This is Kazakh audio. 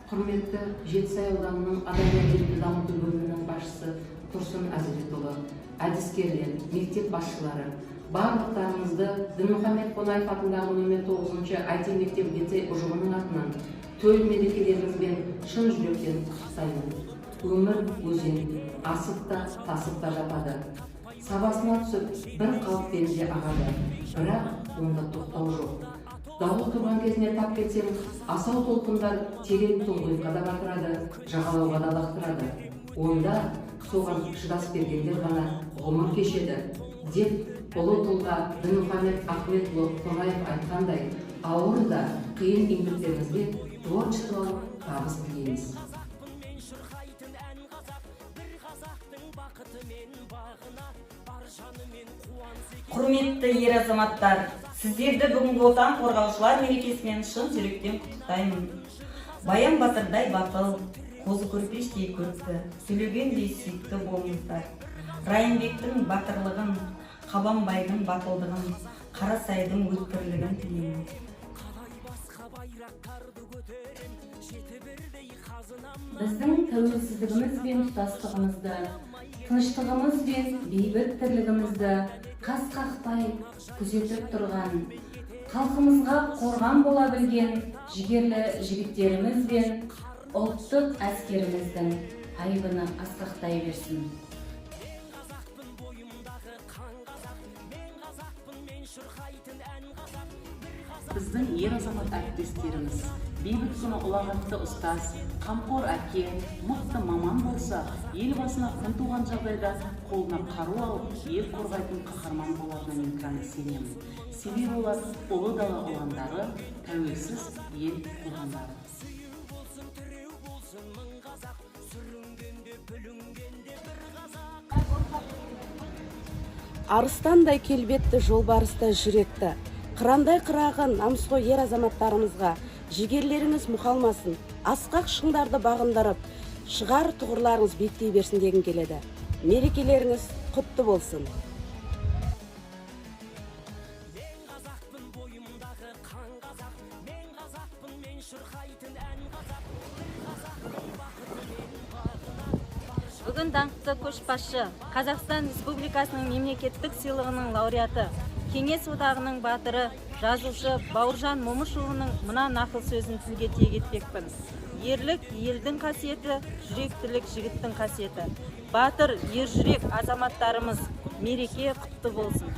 Құрметті Жетісай ауданының адам мәдениетін дамыту бөлімінің басшысы Тұрсын Әзіретұлы, әдіскерлер, мектеп басшылары, барлықтарыңызды Дінмұхамед Қонаев атындағы нөмір 9-шы IT мектеп-лицей ұжымының атынан той мерекелеріңізбен шын жүректен құттықтаймын. Өмір өзен, асып та, тасып та жатады. Сабасына түсіп, бір қалыппен де ағады, бірақ онда тоқтау жоқ. Дауыл тұрған кезіне тап кетсең, асау толқындар терең тұңғиыққа батырады, жағалауға да лақтырады. Онда соған шыдас бергендер ғана ғұмыр кешеді, деп ұлы тұлға Дінмұхамед Ахметұлы Қонаев айтқандай, ауыр да қиын еңбектеріңізге творчестволық табыс тілейміз. Құрметті ер азаматтар, сіздерді бүгінгі отан қорғаушылар мерекесімен шын жүректен құттықтаймын. Баян батырдай батыл, қозы көрпештей көрікті, сөйлегендей сүйікті болыңыздар. Райымбектің батырлығын, Қабанбайдың батылдығын, Қарасайдың өткірлігін тілеймін. Біздің тәуелсіздігіміз бен тұтастығымызды, тыныштығымыз бен бейбіт тірлігімізді қас-қақпай күзетіп тұрған, халқымызға қорған бола білген жігерлі жігіттеріміз бен ұлттық әскеріміздің айбыны асқақтай берсін. Біздің ер азамат әріптестеріміз, бейбіт күні ұлағатты ұстаз, қамқор әке, мықты маман болса, ел басына күн туған жағдайда қолына қару алып, ел қорғайтын қаһарман боларына мен кәміл сенемін. Себебі олар ұлы дала ұландары, тәуелсіз ел қорғандары. Арыстандай келбетті, жолбарыстай жүректі, қырандай қырағын намысқой ер азаматтарымызға жігерлеріңіз мұқалмасын, асқақ шыңдарды бағындырып, шығар тұғырларыңыз беттей берсін дегім келеді. Мерекелеріңіз құтты болсын. Бүгін даңқты көшбасшы, Қазақстан Республикасының мемлекеттік сыйлығының лауреаты, Кеңес одағының батыры, жазушы Бауыржан Момышұлының мына нақыл сөзін тілге тиек етпекпін. Ерлік елдің қасиеті, жүректілік жігіттің қасиеті. Батыр, ержүрек азаматтарымыз, мереке құтты болсын.